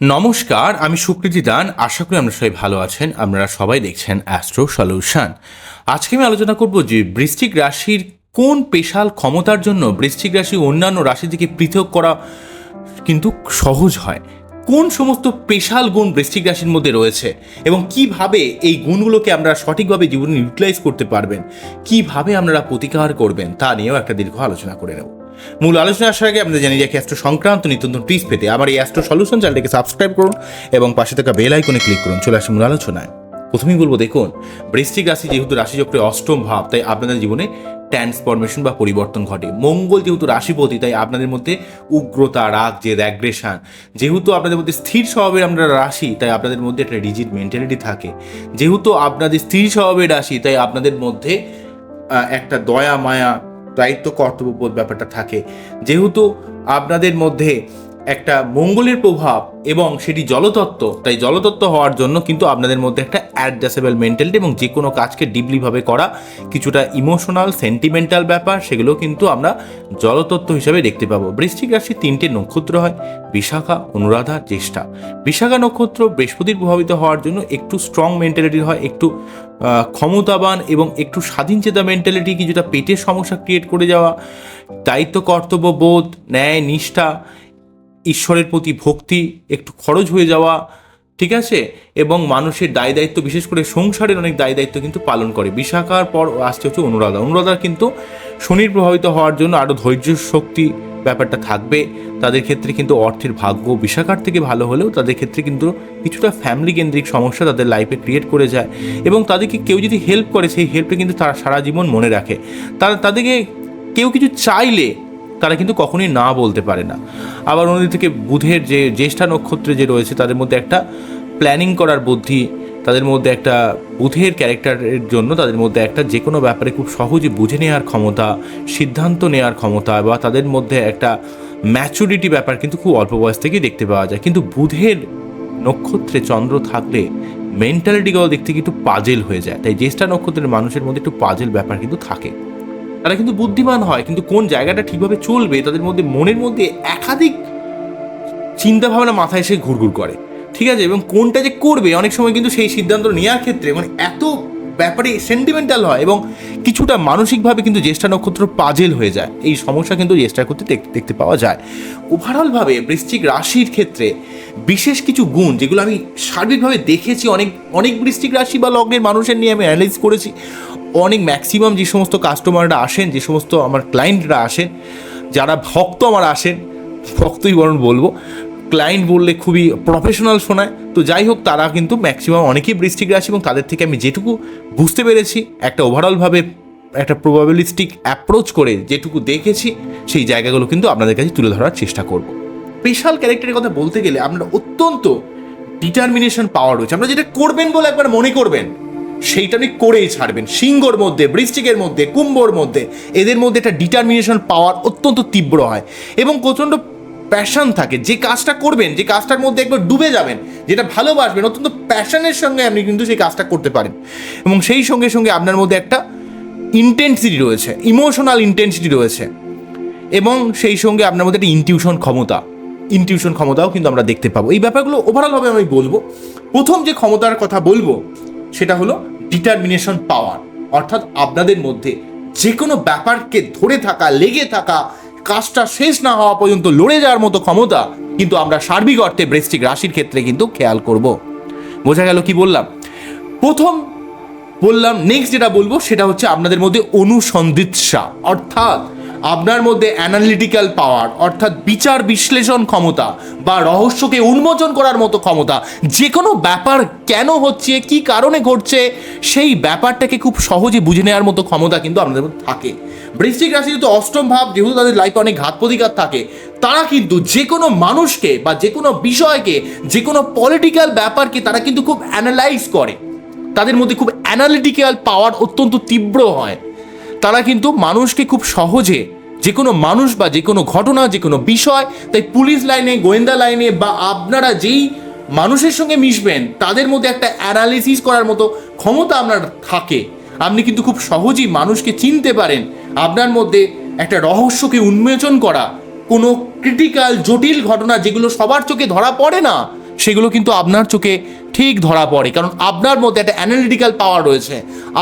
নমস্কার, আমি সুকৃতি দান। আশা করি আপনারা সবাই ভালো আছেন। আপনারা সবাই দেখছেন অ্যাস্ট্রো সলিউশন। আজকে আমি আলোচনা করব যে বৃশ্চিক রাশির কোন স্পেশাল ক্ষমতার জন্য বৃশ্চিক রাশি অন্যান্য রাশি থেকে পৃথক করা কিন্তু সহজ হয়। কোন সমস্ত স্পেশাল গুণ বৃশ্চিক রাশির মধ্যে রয়েছে এবং কিভাবে এই গুণগুলোকে আমরা সঠিকভাবে জীবনে ইউটিলাইজ করতে পারবেন, কিভাবে আপনারা প্রতিকার করবেন, তা নিয়েও একটা দীর্ঘ আলোচনা করে নেব। মূল আলোচনা আসার আগে আপনাদের জানিয়ে রাখি, অ্যাস্ট্রো সংক্রান্ত নিত্য নতুন টিপস পেতে আমার এই অ্যাস্ট্রো সলিউশন চ্যানেলটিকে সাবস্ক্রাইব করুন এবং পাশে থাকা বেল আইকনে ক্লিক করুন। চলে আসি মূল আলোচনায়। প্রথমেই বলবো, দেখুন, বৃশ্চিক রাশি যেহেতু রাশিচক্রের অষ্টম ভাব, তাই আপনাদের জীবনে ট্রান্সফরমেশন বা পরিবর্তন ঘটে। মঙ্গল যেহেতু রাশিপতি, তাই আপনাদের মধ্যে উগ্রতা, রাগ, জেদ, অ্যাগ্রেশন। যেহেতু আপনাদের মধ্যে স্থির স্বভাবের আমরা রাশি, তাই আপনাদের মধ্যে একটা রিজিড মেন্টালিটি থাকে। যেহেতু আপনাদের স্থির স্বভাবের রাশি, তাই আপনাদের মধ্যে একটা দয়া, মায়া, দায়িত্ব, কর্তব্যবোধ ব্যাপারটা থাকে। যেহেতু আপনাদের মধ্যে একটা মঙ্গলের প্রভাব এবং সেটি জলতত্ত্ব, তাই জলতত্ত্ব হওয়ার জন্য কিন্তু আপনাদের মধ্যে একটা অ্যাডজাস্টেবল মেন্টালিটি এবং যে কোনো কাজকে ডিপলিভাবে করা, কিছুটা ইমোশনাল, সেন্টিমেন্টাল ব্যাপার, সেগুলো কিন্তু আমরা জলতত্ত্ব হিসাবে দেখতে পাবো। বৃশ্চিক রাশির 3টে নক্ষত্র হয়: বিশাখা, অনুরাধা, জ্যেষ্ঠা। বিশাখা নক্ষত্র বৃহস্পতির প্রভাবিত হওয়ার জন্য একটু স্ট্রং মেন্টালিটি হয়, একটু ক্ষমতাবান এবং একটু স্বাধীনচেতা মেন্টালিটি, কিছুটা পেটের সমস্যা ক্রিয়েট করে যাওয়া, দায়িত্ব, কর্তব্য বোধ, ন্যায়, নিষ্ঠা, ঈশ্বরের প্রতি ভক্তি একটু খরচ হয়ে যাওয়া, ঠিক আছে, এবং মানুষের দায় দায়িত্ব, বিশেষ করে সংসারের অনেক দায় দায়িত্ব কিন্তু পালন করে। বিশাখার পর আসছে হচ্ছে অনুরাধা। অনুরাধার কিন্তু শনির প্রভাবিত হওয়ার জন্য আরও ধৈর্য শক্তি ব্যাপারটা থাকবে। তাদের ক্ষেত্রে কিন্তু অর্থের ভাগ্য বিশাখার থেকে ভালো হলেও তাদের ক্ষেত্রে কিন্তু কিছুটা ফ্যামিলি কেন্দ্রিক সমস্যা তাদের লাইফে ক্রিয়েট করে যায় এবং তাদেরকে কেউ যদি হেল্প করে, সেই হেল্পে কিন্তু তারা সারা জীবন মনে রাখে। তাদেরকে কেউ কিছু চাইলে তারা কিন্তু কখনোই না বলতে পারে না। আবার অন্যদিক থেকে বুধের যে জ্যেষ্ঠা নক্ষত্রে যে রয়েছে, তাদের মধ্যে একটা প্ল্যানিং করার বুদ্ধি, তাদের মধ্যে একটা বুধের ক্যারেক্টারের জন্য তাদের মধ্যে একটা যে কোনো ব্যাপারে খুব সহজে বুঝে নেওয়ার ক্ষমতা, সিদ্ধান্ত নেওয়ার ক্ষমতা, বা তাদের মধ্যে একটা ম্যাচুরিটি ব্যাপার কিন্তু খুব অল্প বয়স থেকেই দেখতে পাওয়া যায়। কিন্তু বুধের নক্ষত্রে চন্দ্র থাকলে মেন্টালিটিগত দিক থেকে একটু পাজেল হয়ে যায়। তাই জ্যেষ্ঠা নক্ষত্রের মানুষের মধ্যে একটু পাজেল ব্যাপার কিন্তু থাকে। তারা কিন্তু বুদ্ধিমান হয়, কিন্তু কোন জায়গাটা ঠিকভাবে চলবে তাদের মধ্যে মনের মধ্যে একাধিক চিন্তাভাবনা মাথায় এসে ঘুরঘুর করে, ঠিক আছে, এবং কোনটা যে করবে অনেক সময় কিন্তু সেই সিদ্ধান্ত নেওয়ার ক্ষেত্রে মানে এত ব্যাপারে সেন্টিমেন্টাল হয় এবং কিছুটা মানসিকভাবে কিন্তু জ্যেষ্ঠা নক্ষত্র পাজেল হয়ে যায়। এই সমস্যা কিন্তু জ্যেষ্ঠা নক্ষত্রে দেখতে পাওয়া যায়। ওভারঅলভাবে বৃশ্চিক রাশির ক্ষেত্রে বিশেষ কিছু গুণ, যেগুলো আমি সার্বিকভাবে দেখেছি, অনেক বৃশ্চিক রাশি বা লগ্নের মানুষের নিয়ে আমি অ্যানালাইজ করেছি। অনেক ম্যাক্সিমাম যে সমস্ত কাস্টমাররা আসেন, যে সমস্ত আমার ক্লায়েন্টরা আসেন, যারা ভক্ত আমার আসেন, ভক্তই বরং বলবো, ক্লায়েন্ট বললে খুবই প্রফেশনাল শোনায়। তো যাই হোক, তারা কিন্তু ম্যাক্সিমাম অনেকেই বৃশ্চিক রাশি এবং তাদের থেকে আমি যেটুকু বুঝতে পেরেছি, একটা ওভারঅলভাবে একটা প্রবাবিলিস্টিক অ্যাপ্রোচ করে যেটুকু দেখেছি, সেই জায়গাগুলো কিন্তু আপনাদের কাছে তুলে ধরার চেষ্টা করব। স্পেশাল ক্যারেক্টারের কথা বলতে গেলে আপনারা অত্যন্ত ডিটারমিনেশন পাওয়ার রয়েছে। আপনারা যেটা করবেন বলে একবার মনে করবেন, সেইটা আপনি করেই ছাড়বেন। সিংহর মধ্যে, বৃশ্চিকের মধ্যে, কুম্ভর মধ্যে, এদের মধ্যে একটা ডিটারমিনেশন পাওয়ার অত্যন্ত তীব্র হয় এবং প্রচণ্ড প্যাশন থাকে। যে কাজটা করবেন, যে কাজটার মধ্যে একবার ডুবে যাবেন, যেটা ভালোবাসবেন, অত্যন্ত প্যাশনের সঙ্গে আপনি কিন্তু সেই কাজটা করতে পারেন এবং সেই সঙ্গে সঙ্গে আপনার মধ্যে একটা ইন্টেন্সিটি রয়েছে, ইমোশনাল ইন্টেন্সিটি রয়েছে এবং সেই সঙ্গে আপনার মধ্যে একটা ইনটিউশন ক্ষমতাও কিন্তু আমরা দেখতে পাবো। এই ব্যাপারগুলো ওভারঅলভাবে আমি বলবো। প্রথম যে ক্ষমতার কথা বলবো সেটা হলো ডিটারমিনেশন পাওয়ার, অর্থাৎ আপনাদের মধ্যে যে কোনো ব্যাপারকে ধরে থাকা, লেগে থাকা, কাজটা শেষ না হওয়া পর্যন্ত লড়ে যাওয়ার মতো ক্ষমতা কিন্তু আমরা সার্বিক অর্থে বৃশ্চিক রাশির ক্ষেত্রে কিন্তু খেয়াল করব। বোঝা গেল কি বললাম? প্রথম বললাম। নেক্সট যেটা বলবো সেটা হচ্ছে আপনাদের মধ্যে অনুসন্ধিৎসা, অর্থাৎ আপনার মধ্যে অ্যানালিটিক্যাল পাওয়ার, অর্থাৎ বিচার বিশ্লেষণ ক্ষমতা বা রহস্যকে উন্মোচন করার মতো ক্ষমতা। যে কোনো ব্যাপার কেন হচ্ছে, কি কারণে ঘটছে, সেই ব্যাপারটাকে খুব সহজে বুঝে নেওয়ার মতো ক্ষমতা কিন্তু আপনাদের মধ্যে থাকে। বৃশ্চিক রাশি যেহেতু অষ্টম ভাব, যেহেতু তাদের লাইফে অনেক ঘাত প্রতিঘাত থাকে, তারা কিন্তু যে কোনো মানুষকে বা যে কোনো বিষয়কে, যে কোনো পলিটিক্যাল ব্যাপারকে তারা কিন্তু খুব অ্যানালাইজ করে। তাদের মধ্যে খুব অ্যানালিটিক্যাল পাওয়ার অত্যন্ত তীব্র হয়। তারা কিন্তু মানুষকে খুব সহজে, যে কোনো মানুষ বা যে কোনো ঘটনা, যে কোনো বিষয়, তাই পুলিশ লাইনে, গোয়েন্দা লাইনে বা আপনারা যেই মানুষের সঙ্গে মিশবেন তাদের মধ্যে একটা অ্যানালিসিস করার মতো ক্ষমতা আপনার থাকে। আপনি কিন্তু খুব সহজেই মানুষকে চিনতে পারেন। আপনার মধ্যে একটা রহস্যকে উন্মোচন করা, কোনো ক্রিটিক্যাল জটিল ঘটনা যেগুলো সবার চোখে ধরা পড়ে না, সেগুলো কিন্তু আপনার চোখে ঠিক ধরা পড়ে, কারণ আপনার মধ্যে একটা অ্যানালিটিক্যাল পাওয়ার রয়েছে।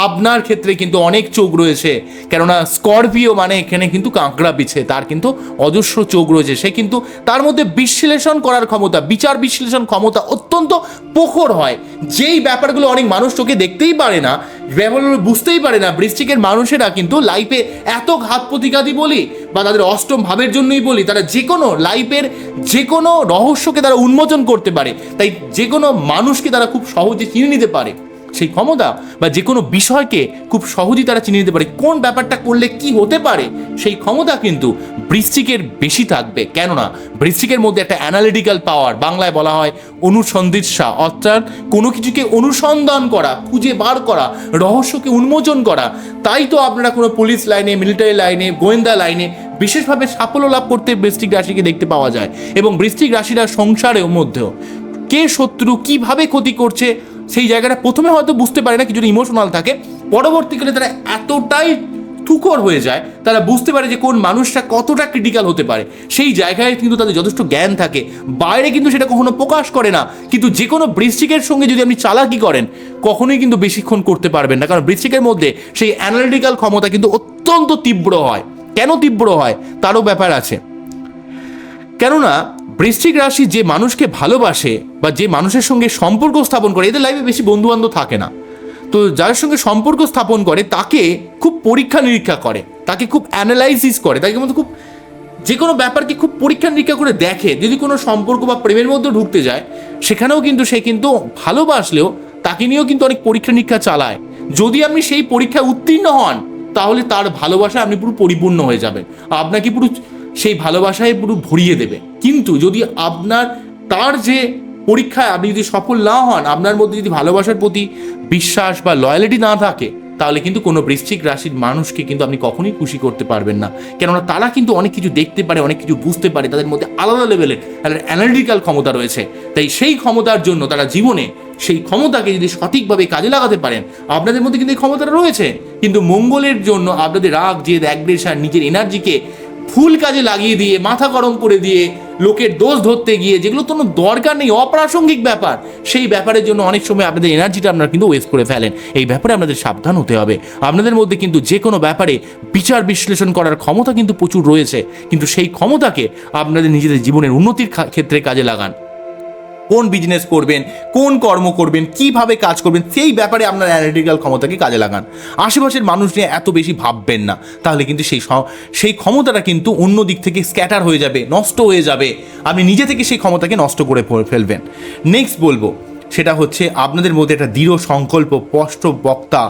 আপনার ক্ষেত্রে কিন্তু অনেক চোখ রয়েছে, কেননা স্করপিও মানে এখানে কিন্তু কাঁকড়া বিছে, তার কিন্তু অজস্র চোখ রয়েছে। সে কিন্তু তার মধ্যে বিশ্লেষণ করার ক্ষমতা, বিচার বিশ্লেষণ ক্ষমতা অত্যন্ত প্রখর হয়। যেই ব্যাপারগুলো অনেক মানুষ চোখে দেখতেই পারে না, ব্যাপারগুলো বুঝতেই পারে না, বৃশ্চিকের মানুষেরা কিন্তু লাইফে এত ঘাত প্রতিঘাতই বলি বা তাদের অষ্টম ভাবের জন্যই বলি, তারা যে কোনো লাইফের যে কোনো রহস্যকে তারা উন্মোচন করতে পারে। তাই যে কোনো মানুষকে তারা খুব সহজে চিনে নিতে পারে, সেই ক্ষমতা, বা যে কোনো বিষয়কে খুব সহজেই তারা চিনে নিতে পারে, কোন ব্যাপারটা করলে কি হতে পারে, সেই ক্ষমতা কিন্তু বৃশ্চিকের বেশি থাকবে। কেননা বৃশ্চিকের মধ্যে একটা অ্যানালিটিক্যাল পাওয়ার, বাংলায় বলা হয় অনুসন্ধিৎসা, অর্থাৎ কোনো কিছুকে অনুসন্ধান করা, খুঁজে বার করা, রহস্যকে উন্মোচন করা। তাই তো আপনারা কোনো পুলিশ লাইনে, মিলিটারি লাইনে, গোয়েন্দা লাইনে বিশেষভাবে সাফল্য লাভ করতে বৃশ্চিক রাশিকে দেখতে পাওয়া যায়। এবং বৃশ্চিক রাশিরা সংসারের মধ্যেও কে শত্রু কিভাবে ক্ষতি করছে সেই জায়গাটা প্রথমে হয়তো বুঝতে পারে না, কিছুটা ইমোশনাল থাকে, পরবর্তীকালে তারা এতটাই তুখর হয়ে যায়, তারা বুঝতে পারে যে কোন মানুষটা কতটা ক্রিটিক্যাল হতে পারে। সেই জায়গায় কিন্তু তাদের যথেষ্ট জ্ঞান থাকে, বাইরে কিন্তু সেটা কখনো প্রকাশ করে না। কিন্তু যে কোনো বৃশ্চিকের সঙ্গে যদি আপনি চালাকি করেন, কখনোই কিন্তু বেশিক্ষণ করতে পারবেন না, কারণ বৃশ্চিকের মধ্যে সেই অ্যানালিটিক্যাল ক্ষমতা কিন্তু অত্যন্ত তীব্র হয়। কেন তীব্র হয় তারও ব্যাপার আছে, কেননা বৃশ্চিক রাশি যে মানুষকে ভালোবাসে বা যে মানুষের সঙ্গে সম্পর্ক স্থাপন করে, এদের লাইফে বেশি বন্ধুবান্ধব থাকে না, তো যার সঙ্গে সম্পর্ক স্থাপন করে তাকে খুব পরীক্ষা নিরীক্ষা করে, তাকে খুব অ্যানালাইসিস করে, তাকে মধ্যে খুব যে কোনো ব্যাপারকে খুব পরীক্ষা নিরীক্ষা করে দেখে। যদি কোনো সম্পর্ক বা প্রেমের মধ্যে ঢুকতে যায়, সেখানেও কিন্তু সে কিন্তু ভালোবাসলেও তাকে নিয়েও কিন্তু অনেক পরীক্ষা নিরীক্ষা চালায়। যদি আপনি সেই পরীক্ষায় উত্তীর্ণ হন, তাহলে তার ভালোবাসা আপনি পুরো পরিপূর্ণ হয়ে যাবেন, আপনাকে পুরো সেই ভালোবাসায় পুরো ভরিয়ে দেবে। কিন্তু যদি আপনার তার যে পরীক্ষায় আপনি যদি সফল না হন, আপনার মধ্যে যদি ভালোবাসার প্রতি বিশ্বাস বা লয়ালিটি না থাকে, তাহলে কিন্তু কোনো বৃশ্চিক রাশির মানুষকে কিন্তু আপনি কখনোই খুশি করতে পারবেন না। কেননা তারা কিন্তু অনেক কিছু দেখতে পারে, অনেক কিছু বুঝতে পারে, তাদের মধ্যে আলাদা লেভেলের অ্যানালিটিক্যাল ক্ষমতা রয়েছে। তাই সেই ক্ষমতার জন্য তারা জীবনে সেই ক্ষমতাকে যদি সঠিকভাবে কাজে লাগাতে পারেন, আপনাদের মধ্যে কিন্তু এই ক্ষমতাটা রয়েছে। কিন্তু মঙ্গলের জন্য আপনাদের রাগ, জেদ, অ্যাগ্রেশন, নিজের এনার্জিকে ফুল কাজে লাগিয়ে দিয়ে, মাথা গরম করে দিয়ে, লোকের দোষ ধরতে গিয়ে, যেগুলো কোনো দরকার নেই, অপ্রাসঙ্গিক ব্যাপার, সেই ব্যাপারের জন্য অনেক সময় আপনাদের এনার্জিটা আপনারা কিন্তু ওয়েস্ট করে ফেলেন। এই ব্যাপারে আপনাদের সাবধান হতে হবে। আপনাদের মধ্যে কিন্তু যে কোনো ব্যাপারে বিচার বিশ্লেষণ করার ক্ষমতা কিন্তু প্রচুর রয়েছে, কিন্তু সেই ক্ষমতাকে আপনাদের নিজেদের জীবনের উন্নতির ক্ষেত্রে কাজে লাগান। কোন বিজনেস করবেন, কোন কর্ম করবেন, কিভাবে কাজ করবেন, সেই ব্যাপারে আপনার অ্যানালিটিক্যাল ক্ষমতাকে কাজে লাগান। আশেপাশের মানুষ নিয়ে এত বেশি ভাববেন না, তাহলে কিন্তু সেই ক্ষমতাটা কিন্তু অন্য দিক থেকে স্ক্যাটার হয়ে যাবে, নষ্ট হয়ে যাবে। আপনি নিজে থেকে সেই ক্ষমতাকে নষ্ট করে ফেলবেন। নেক্সট বলবো, সেটা হচ্ছে আপনাদের মধ্যে একটা দৃঢ় সংকল্প, স্পষ্ট বক্তা,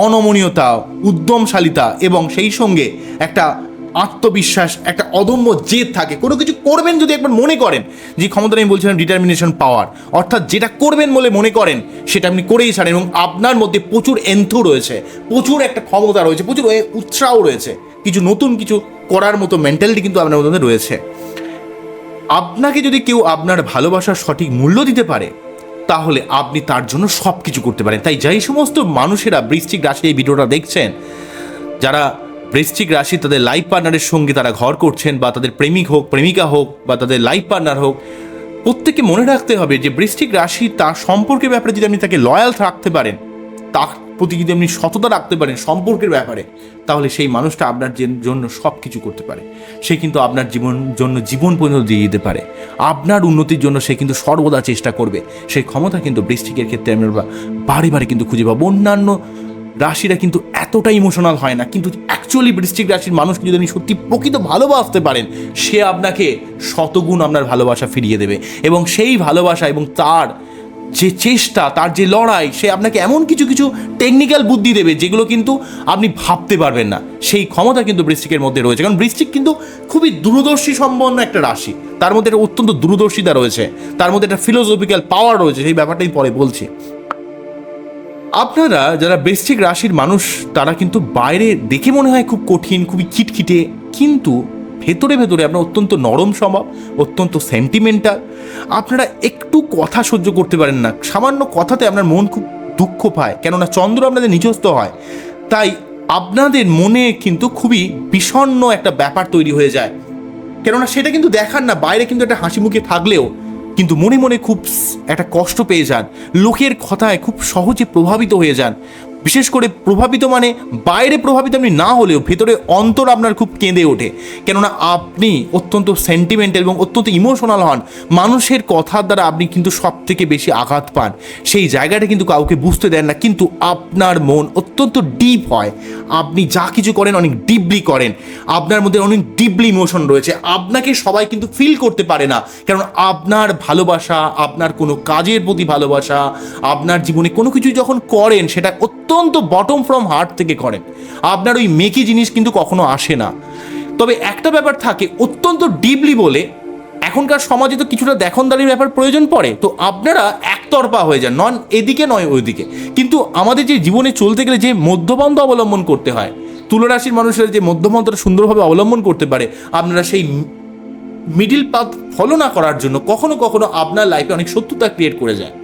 অনমনীয়তা, উদ্যমশালিতা এবং সেই সঙ্গে একটা আত্মবিশ্বাস, একটা অদম্য জেদ থাকে। কোনো কিছু করবেন যদি একবার মনে করেন, যে ক্ষমতা আমি বলছিলাম ডিটারমিনেশন পাওয়ার, অর্থাৎ যেটা করবেন বলে মনে করেন সেটা আপনি করেই ছাড়েন। এবং আপনার মধ্যে প্রচুর এন্থু রয়েছে, প্রচুর একটা ক্ষমতা রয়েছে, প্রচুর উৎসাহ রয়েছে, কিছু নতুন কিছু করার মতো মেন্টালিটি কিন্তু আপনার মধ্যে রয়েছে। আপনাকে যদি কেউ আপনার ভালোবাসার সঠিক মূল্য দিতে পারে, তাহলে আপনি তার জন্য সব কিছু করতে পারেন। তাই যেই সমস্ত মানুষেরা বৃশ্চিক রাশি এই ভিডিওটা দেখছেন, যারা বৃশ্চিক রাশি তাদের লাইফ পার্টনারের সঙ্গে তারা ঘর করছেন, বা তাদের প্রেমিক হোক, প্রেমিকা হোক, বা তাদের লাইফ পার্টনার হোক, প্রত্যেককে মনে রাখতে হবে যে বৃশ্চিক রাশি তার সম্পর্কের ব্যাপারে যদি আপনি তাকে লয়াল রাখতে পারেন, তার প্রতি যদি আপনি সততা রাখতে পারেন সম্পর্কের ব্যাপারে, তাহলে সেই মানুষটা আপনার জন্য সব কিছু করতে পারে। সে কিন্তু আপনার জীবন পর্যন্ত দিয়ে দিতে পারে। আপনার উন্নতির জন্য সে কিন্তু সর্বদা চেষ্টা করবে। সেই ক্ষমতা কিন্তু বৃশ্চিকের ক্ষেত্রে আমরা বারে বারে কিন্তু খুঁজে পাবো। অন্যান্য রাশিরা কিন্তু এতটা ইমোশনাল হয় না, কিন্তু অ্যাকচুয়ালি বৃশ্চিক রাশির মানুষকে যদি আপনি সত্যি প্রকৃত ভালোবাসতে পারেন, সে আপনাকে শতগুণ আপনার ভালোবাসা ফিরিয়ে দেবে। এবং সেই ভালোবাসা এবং তার যে চেষ্টা, তার যে লড়াই, সে আপনাকে এমন কিছু কিছু টেকনিক্যাল বুদ্ধি দেবে যেগুলো কিন্তু আপনি ভাবতে পারবেন না। সেই ক্ষমতা কিন্তু বৃশ্চিকের মধ্যে রয়েছে, কারণ বৃশ্চিক কিন্তু খুবই দূরদর্শী সম্পন্ন একটা রাশি। তার মধ্যে একটা অত্যন্ত দূরদর্শিতা রয়েছে, তার মধ্যে একটা ফিলোসফিক্যাল পাওয়ার রয়েছে। সেই ব্যাপারটাই পরে বলছি। আপনারা যারা বৃশ্চিক রাশির মানুষ, তারা কিন্তু বাইরে দেখে মনে হয় খুব কঠিন, খুবই খিটখিটে, কিন্তু ভেতরে ভেতরে আপনার অত্যন্ত নরম স্বভাব, অত্যন্ত সেন্টিমেন্টাল। আপনারা একটু কথা সহ্য করতে পারেন না, সামান্য কথাতে আপনার মন খুব দুঃখ পায়, কেননা চন্দ্র আপনাদের নিজস্ব হয়। তাই আপনাদের মনে কিন্তু খুবই বিষণ্ণ একটা ব্যাপার তৈরি হয়ে যায়, কেননা সেটা কিন্তু দেখান না, বাইরে কিন্তু একটা হাসি মুখে থাকলেও কিন্তু মনে মনে খুব একটা কষ্ট পেয়ে যান, লোকের কথায় খুব সহজে প্রভাবিত হয়ে যান। বিশেষ করে প্রভাবিত মানে বাইরে প্রভাবিত আপনি না হলেও ভেতরে অন্তর আপনার খুব কেঁদে ওঠে, কেননা আপনি অত্যন্ত সেন্টিমেন্টাল এবং অত্যন্ত ইমোশনাল হন। মানুষের কথার দ্বারা আপনি কিন্তু সব থেকে বেশি আঘাত পান, সেই জায়গাটা কিন্তু কাউকে বুঝতে দেন না, কিন্তু আপনার মন অত্যন্ত ডিপ হয়। আপনি যা কিছু করেন অনেক ডিপলি করেন, আপনার মধ্যে অনেক ডিপলি ইমোশন রয়েছে, আপনাকে সবাই কিন্তু ফিল করতে পারে না, কারণ আপনার ভালোবাসা, আপনার কোনো কাজের প্রতি ভালোবাসা, আপনার জীবনে কোনো কিছু যখন করেন সেটা অত্যন্ত বটম ফ্রম হার্ট থেকে করেন, আপনার ওই মেকি জিনিস কিন্তু কখনো আসে না। তবে একটা ব্যাপার থাকে, অত্যন্ত ডিপলি বলে এখনকার সমাজে তো কিছুটা দেখনদারির ব্যাপার প্রয়োজন পড়ে, তো আপনারা একতরফা হয়ে যান, নন এদিকে নয় ওইদিকে। কিন্তু আমাদের যে জীবনে চলতে গেলে যে মধ্যপন্থা অবলম্বন করতে হয়, তুলারাশির মানুষেরা যে মধ্যপন্থাটা সুন্দরভাবে অবলম্বন করতে পারে, আপনারা সেই মিডিল পাথ ফলো না করার জন্য কখনো কখনো আপনার লাইফে অনেক শত্রুতা ক্রিয়েট করে যায়।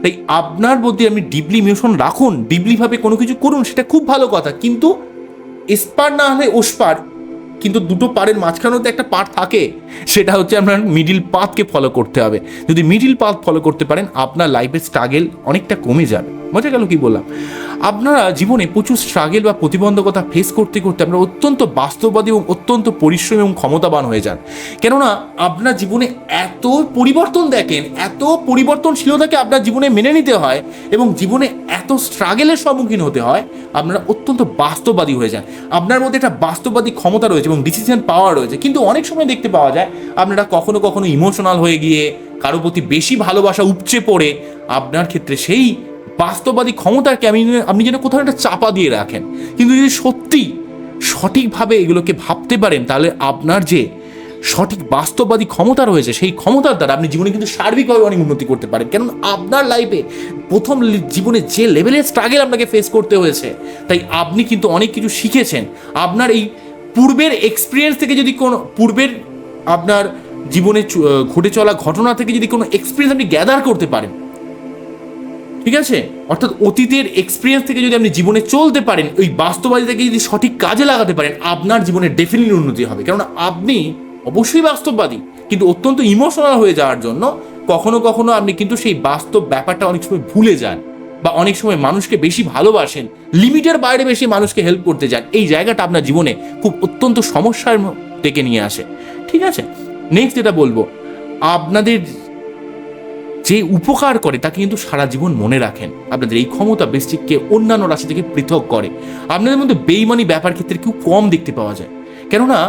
তাই আপনার মধ্যে আপনি ডিপলি ইমোশন রাখুন, ডিপলিভাবে কোনো কিছু করুন, সেটা খুব ভালো কথা, কিন্তু এসপার না হলে ওসপার, কিন্তু দুটো পাড়ের মাঝখানেও তো একটা পার থাকে, সেটা হচ্ছে আপনার মিডিল পাথকে ফলো করতে হবে। যদি মিডিল পাথ ফলো করতে পারেন, আপনার লাইফের স্ট্রাগেল অনেকটা কমে যাবে। বোঝা গেল কি বললাম? আপনারা জীবনে প্রচুর স্ট্রাগেল বা প্রতিবন্ধকতা ফেস করতে করতে আপনারা অত্যন্ত বাস্তববাদী এবং অত্যন্ত পরিশ্রমী এবং ক্ষমতাবান হয়ে যান, কেননা আপনার জীবনে এত পরিবর্তন দেখেন, এত পরিবর্তনশীলতাকে আপনার জীবনে মেনে নিতে হয় এবং জীবনে এত স্ট্রাগেলের সম্মুখীন হতে হয়, আপনারা অত্যন্ত বাস্তববাদী হয়ে যান। আপনার মধ্যে একটা বাস্তববাদী ক্ষমতা রয়েছে এবং ডিসিশন পাওয়ার রয়েছে, কিন্তু অনেক সময় দেখতে পাওয়া যায় আপনারা কখনো কখনো ইমোশনাল হয়ে গিয়ে কারো প্রতি বেশি ভালোবাসা উপচে পড়ে আপনার ক্ষেত্রে সেই বাস্তববাদী ক্ষমতাকে আপনি যেন কোথাও একটা চাপা দিয়ে রাখেন। কিন্তু যদি সত্যি সঠিকভাবে এগুলোকে ভাবতে পারেন, তাহলে আপনার যে সঠিক বাস্তববাদী ক্ষমতা রয়েছে, সেই ক্ষমতার দ্বারা আপনি জীবনে কিন্তু সার্বিকভাবে অনেক উন্নতি করতে পারেন। কারণ আপনার লাইফে প্রথম জীবনে যে লেভেলের স্ট্রাগল আপনাকে ফেস করতে হয়েছে, তাই আপনি কিন্তু অনেক কিছু শিখেছেন। আপনার এই পূর্বের এক্সপিরিয়েন্স থেকে যদি কোনো পূর্বের আপনার জীবনে ঘটে চলা ঘটনা থেকে যদি কোনো এক্সপিরিয়েন্স আপনি গ্যাদার করতে পারেন, ঠিক আছে, অর্থাৎ অতীতের এক্সপিরিয়েন্স থেকে যদি আপনি জীবনে চলতে পারেন, ওই বাস্তববাদীটাকে যদি সঠিক কাজে লাগাতে পারেন, আপনার জীবনে ডেফিনেটলি উন্নতি হবে। কারণ আপনি অবশ্যই বাস্তববাদী, কিন্তু অত্যন্ত ইমোশনাল হয়ে যাওয়ার জন্য কখনো কখনো আপনি কিন্তু সেই বাস্তব ব্যাপারটা অনেক সময় ভুলে যান, বা অনেক সময় মানুষকে বেশি ভালোবাসেন, লিমিটের বাইরে বেশি মানুষকে হেল্প করতে যান। এই জায়গাটা আপনার জীবনে খুব অত্যন্ত সমস্যার ডেকে নিয়ে আসে। ঠিক আছে, নেক্সট যেটা বলবো, আপনাদের যে উপকার করে তাকে কিন্তু সারা জীবন মনে রাখেন। আপনাদের এই ক্ষমতা বৃশ্চিককে অন্যান্য রাশি থেকে পৃথক করে। আপনাদের মধ্যে বেইমানি ব্যাপার ক্ষেত্রে খুব কম দেখতে পাওয়া যায়, কেননা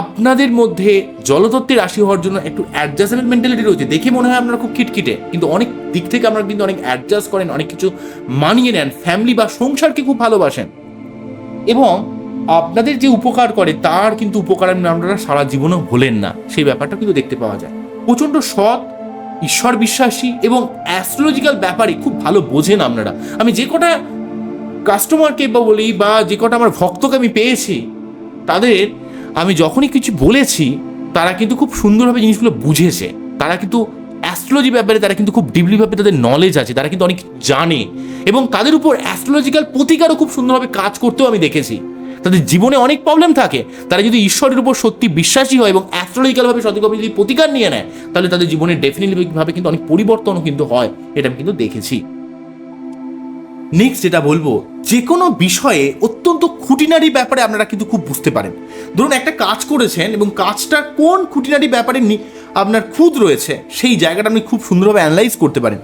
আপনাদের মধ্যে জলতত্ত্বের রাশি হওয়ার জন্য একটু অ্যাডজাস্টমেন্ট মেন্টালিটি রয়েছে। দেখে মনে হয় আপনারা খুব খিটখিটে, কিন্তু অনেক দিক থেকে আপনারা কিন্তু অনেক অ্যাডজাস্ট করেন, অনেক কিছু মানিয়ে নেন, ফ্যামিলি বা সংসারকে খুব ভালোবাসেন, এবং আপনাদের যে উপকার করে তার কিন্তু উপকার আপনারা সারা জীবনও ভোলেন না, সেই ব্যাপারটা কিন্তু দেখতে পাওয়া যায়। প্রচণ্ড সৎ, ঈশ্বর বিশ্বাসী এবং অ্যাস্ট্রোলজিক্যাল ব্যাপারে খুব ভালো বোঝেন আপনারা। আমি যে কটা কাস্টমারকে বলি বা যে কটা আমার ভক্তকে আমি পেয়েছি, তাদের আমি যখনই কিছু বলেছি তারা কিন্তু খুব সুন্দরভাবে জিনিসগুলো বুঝেছে। তারা কিন্তু অ্যাস্ট্রোলজি ব্যাপারে তারা কিন্তু খুব ডিপলিভাবে তাদের নলেজ আছে, তারা কিন্তু অনেক জানে, এবং তাদের উপর অ্যাস্ট্রোলজিক্যাল প্রতিকারও খুব সুন্দরভাবে কাজ করতেও আমি দেখেছি। তাদের জীবনে অনেক প্রবলেম থাকে, তারা যদি ঈশ্বরের উপর সত্যি বিশ্বাসী হয় এবং অ্যাস্ট্রোলজিক্যালভাবে সঠিকভাবে যদি প্রতিকার নিয়ে নেয়, তাহলে তাদের জীবনে ডেফিনেটলিভাবে কিন্তু অনেক পরিবর্তনও কিন্তু হয়, এটা আমি কিন্তু দেখেছি। নেক্সট যেটা বলবো, যে কোনো বিষয়ে অত্যন্ত খুঁটিনাটি ব্যাপারে আপনারা কিন্তু খুব বুঝতে পারেন। ধরুন একটা কাজ করেছেন এবং কাজটার কোন খুঁটিনাটি ব্যাপারে আপনার খুঁত রয়েছে, সেই জায়গাটা আপনি খুব সুন্দরভাবে অ্যানালাইজ করতে পারেন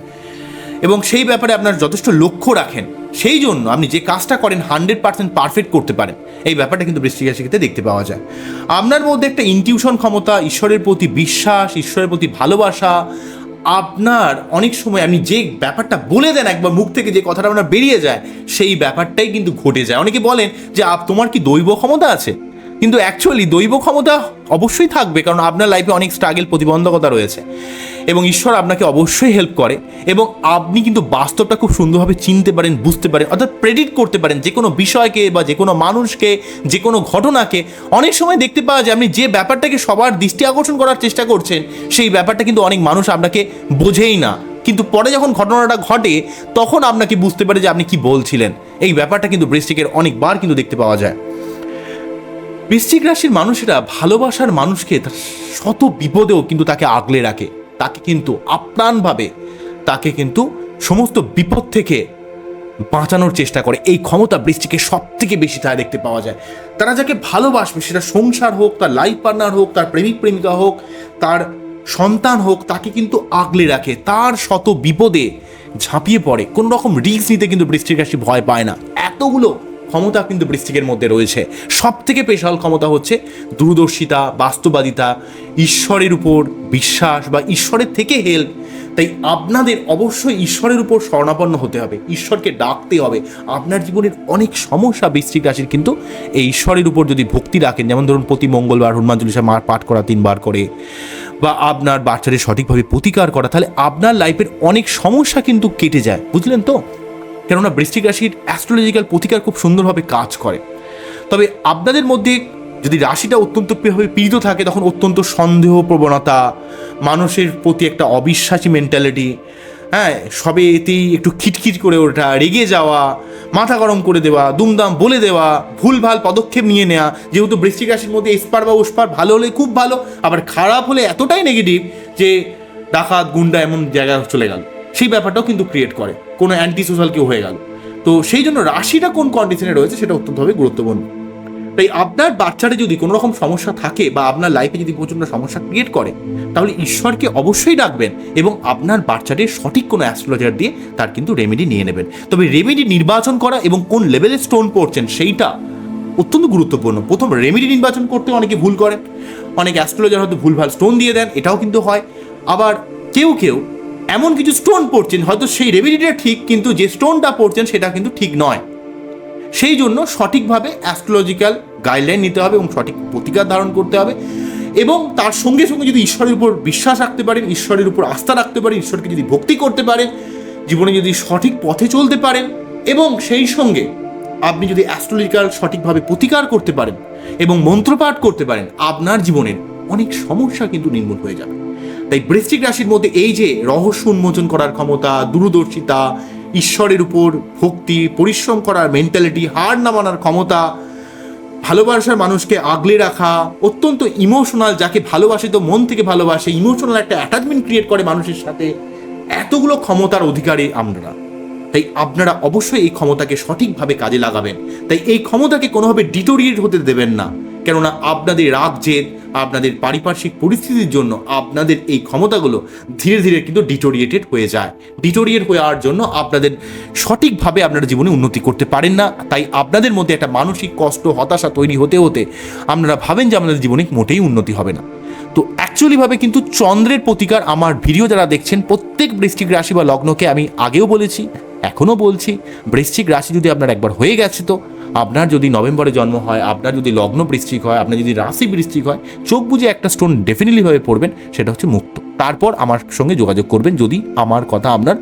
এবং সেই ব্যাপারে আপনার যথেষ্ট লক্ষ্য রাখেন। সেই জন্য আপনি যে কাজটা করেন 100% পারফেক্ট করতে পারেন। এই ব্যাপারটা কিন্তু বৃশ্চিক রাশির ক্ষেত্রে দেখতে পাওয়া যায়। আপনার মধ্যে একটা ইনটিউশন ক্ষমতা, ঈশ্বরের প্রতি বিশ্বাস, ঈশ্বরের প্রতি ভালোবাসা, আপনার অনেক সময় আপনি যে ব্যাপারটা বলে দেন একবার মুখ থেকে, যে কথাটা আপনার বেরিয়ে যায়, সেই ব্যাপারটাই কিন্তু ঘটে যায়। অনেকে বলেন যে তোমার কি দৈব ক্ষমতা আছে, কিন্তু অ্যাকচুয়ালি দৈব ক্ষমতা অবশ্যই থাকবে, কারণ আপনার লাইফে অনেক স্ট্রাগল, প্রতিবন্ধকতা রয়েছে এবং ঈশ্বর আপনাকে অবশ্যই হেল্প করে, এবং আপনি কিন্তু বাস্তবটা খুব সুন্দরভাবে চিনতে পারেন, বুঝতে পারেন, অর্থাৎ প্রেডিক্ট করতে পারেন যে কোনো বিষয়কে বা যে কোনো মানুষকে, যে কোনো ঘটনাকে। অনেক সময় দেখতে পাওয়া যায় আপনি যে ব্যাপারটাকে সবার দৃষ্টি আকর্ষণ করার চেষ্টা করছেন, সেই ব্যাপারটা কিন্তু অনেক মানুষ আপনাকে বোঝেই না, কিন্তু পরে যখন ঘটনাটা ঘটে তখন আপনাকে বুঝতে পারে যে আপনি কি বলছিলেন। এই ব্যাপারটা কিন্তু বৃশ্চিকের অনেকবার কিন্তু দেখতে পাওয়া যায়। বৃশ্চিক রাশির মানুষেরা ভালোবাসার মানুষকে শত বিপদেও কিন্তু তাকে আগলে রাখে, তাকে কিন্তু আপ্রাণভাবে তাকে কিন্তু সমস্ত বিপদ থেকে বাঁচানোর চেষ্টা করে। এই ক্ষমতা বৃশ্চিকের সব থেকে বেশি তাই দেখতে পাওয়া যায়। তারা যাকে ভালোবাসবে, সেটা সংসার হোক, তার লাইফ পার্টনার হোক, তার প্রেমিক প্রেমিকা হোক, তার সন্তান হোক, তাকে কিন্তু আগলে রাখে, তার শত বিপদে ঝাঁপিয়ে পড়ে। কোনো রকম রিস্ক নিতে কিন্তু বৃশ্চিক রাশি ভয় পায় না। এতগুলো ক্ষমতা কিন্তু বৃশ্চিকের মধ্যে রয়েছে। সব থেকে স্পেশাল ক্ষমতা হচ্ছে দূরদর্শিতা, বাস্তববাদিতা, ঈশ্বরের উপর বিশ্বাস বা ঈশ্বরের থেকে হেল্প। তাই আপনাদের অবশ্যই ঈশ্বরের উপর শরণাপন্ন হতে হবে, ঈশ্বরকে ডাকতে হবে। আপনার জীবনের অনেক সমস্যা বৃশ্চিক রাশির কিন্তু এই ঈশ্বরের উপর যদি ভক্তি রাখেন, যেমন ধরুন প্রতি মঙ্গলবার হনুমান চল্লিশা পাঠ করা 3 বার করে, বা আপনার বাচ্চাদের সঠিকভাবে প্রতিকার করা, তাহলে আপনার লাইফের অনেক সমস্যা কিন্তু কেটে যায়। বুঝলেন তো? কেননা বৃশ্চিক রাশির অ্যাস্ট্রোলজিক্যাল প্রতিকার খুব সুন্দরভাবে কাজ করে। তবে আপনাদের মধ্যে যদি রাশিটা অত্যন্ত পীড়িত থাকে, তখন অত্যন্ত সন্দেহ প্রবণতা, মানুষের প্রতি একটা অবিশ্বাসী মেন্টালিটি, হ্যাঁ, সবে এতেই একটু খিটখিট করে ওঠা, রেগে যাওয়া, মাথা গরম করে দেওয়া, দুমদাম বলে দেওয়া, ভুলভাল পদক্ষেপ নিয়ে নেওয়া। যেহেতু বৃশ্চিক রাশির মধ্যে এসপার বা ওসপার ভালো হলে খুব ভালো, আবার খারাপ হলে এতটাই নেগেটিভ যে ডাকাত গুন্ডা এমন জায়গায় চলে গেল, সেই ব্যাপারটাও কিন্তু ক্রিয়েট করে, কোনো অ্যান্টি সোশ্যাল কেউ হয়ে গেল। তো সেই জন্য রাশিটা কোন কন্ডিশনে রয়েছে সেটা অত্যন্তভাবে গুরুত্বপূর্ণ। তাই আপনার বাচ্চাটা যদি কোনো রকম সমস্যা থাকে বা আপনার লাইফে যদি প্রচণ্ড সমস্যা ক্রিয়েট করে, তাহলে ঈশ্বরকে অবশ্যই ডাকবেন এবং আপনার বাচ্চাটির সঠিক কোনো অ্যাস্ট্রোলজার দিয়ে তার কিন্তু রেমেডি নিয়ে নেবেন। তবে রেমেডি নির্বাচন করা এবং কোন লেভেলের স্টোন পড়ছেন সেইটা অত্যন্ত গুরুত্বপূর্ণ। প্রথম রেমেডি নির্বাচন করতে অনেকে ভুল করেন, অনেক অ্যাস্ট্রোলজার হয়তো ভুলভাল স্টোন দিয়ে দেন, এটাও কিন্তু হয়। আবার কেউ কেউ এমন কিছু স্টোন পড়ছেন, হয়তো সেই রেমেডিটা ঠিক, কিন্তু যে স্টোনটা পড়ছেন সেটা কিন্তু ঠিক নয়। সেই জন্য সঠিকভাবে অ্যাস্ট্রোলজিক্যাল গাইডলাইন নিতে হবে এবং সঠিক প্রতিকার ধারণ করতে হবে। এবং তার সঙ্গে সঙ্গে যদি ঈশ্বরের উপর বিশ্বাস রাখতে পারেন, ঈশ্বরের উপর আস্থা রাখতে পারেন, ঈশ্বরকে যদি ভক্তি করতে পারেন, জীবনে যদি সঠিক পথে চলতে পারেন, এবং সেই সঙ্গে আপনি যদি অ্যাস্ট্রোলজিক্যাল সঠিকভাবে প্রতিকার করতে পারেন এবং মন্ত্রপাঠ করতে পারেন, আপনার জীবনের অনেক সমস্যা কিন্তু নির্মূল হয়ে যাবে। তাই বৃশ্চিক রাশির মধ্যে এই যে রহস্য উন্মোচন করার ক্ষমতা, দূরদর্শিতা, ঈশ্বরের উপর ভক্তি, পরিশ্রম করার মেন্টালিটি, হার না মানার ক্ষমতা, ভালোবাসার মানুষকে আগলে রাখা, অত্যন্ত ইমোশনাল, যাকে ভালোবাসে তো মন থেকে ভালোবাসে, ইমোশনাল একটা অ্যাটাচমেন্ট ক্রিয়েট করে মানুষের সাথে, এতগুলো ক্ষমতার অধিকারী আমরা। তাই আপনারা অবশ্যই এই ক্ষমতাকে সঠিকভাবে কাজে লাগাবেন। তাই এই ক্ষমতাকে কোনোভাবে ডিটোরিয়েট হতে দেবেন না, কেননা আপনাদের রাগ জেদ, আপনাদের পারিপার্শ্বিক পরিস্থিতির জন্য আপনাদের এই ক্ষমতাগুলো ধীরে ধীরে কিন্তু ডিটোরিয়েটেড হয়ে যায়। ডিটোরিয়েট হওয়ার জন্য আপনাদের সঠিকভাবে আপনারা জীবনে উন্নতি করতে পারেন না। তাই আপনাদের মধ্যে একটা মানসিক কষ্ট, হতাশা তৈরি হতে হতে আপনারা ভাবেন যে আপনাদের জীবনে মোটেই উন্নতি হবে না। তো অ্যাকচুয়ালিভাবে কিন্তু চন্দ্রের প্রতিকার, আমার ভিডিও যারা দেখছেন প্রত্যেক বৃশ্চিক রাশি বা লগ্নকে আমি আগেও বলেছি, এখনও বলছি, বৃশ্চিক রাশি যদি আপনার একবার হয়ে গেছে, তো আপনার যদি নভেম্বরে জন্ম হয়, আপনার যদি লগ্ন বৃশ্চিক হয়, আপনার যদি রাশি বৃশ্চিক হয়, চোখ বুঝে একটা স্টোন ডেফিনেটলিভাবে পড়বেন, সেটা হচ্ছে মুক্ত। তারপর আমার সঙ্গে যোগাযোগ করবেন যদি আমার কথা আপনার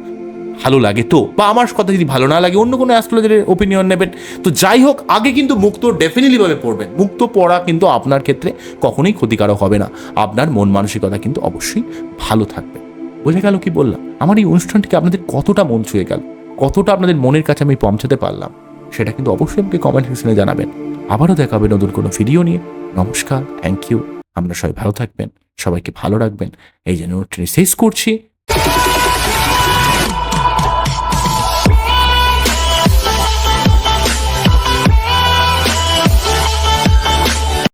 ভালো লাগে, তো বা আমার কথা যদি ভালো না লাগে অন্য কোনো অ্যাস্ট্রোলজারের ওপিনিয়ন নেবেন। তো যাই হোক, আগে কিন্তু মুক্ত ডেফিনেটলিভাবে পড়বেন। মুক্ত পড়া কিন্তু আপনার ক্ষেত্রে কখনোই ক্ষতিকারক হবে না, আপনার মন মানসিকতা কিন্তু অবশ্যই ভালো থাকবে। বোঝা গেল কি বললাম? আমার এই অনুষ্ঠানটিকে আপনাদের কতটা মন ছুঁয়ে গেল, কতটা আপনাদের মনের কাছে আমি পৌঁছাতে পারলাম, সেটা কিন্তু অবশ্যই আমাকে কমেন্ট সেকশনে জানাবেন। আবারও দেখাবে নতুন কোনো ভিডিও নিয়ে। নমস্কার, থ্যাংক ইউ। আমরা সবাই ভালো থাকবেন, সবাইকে ভালো রাখবেন, এই জন্য শেষ করছি।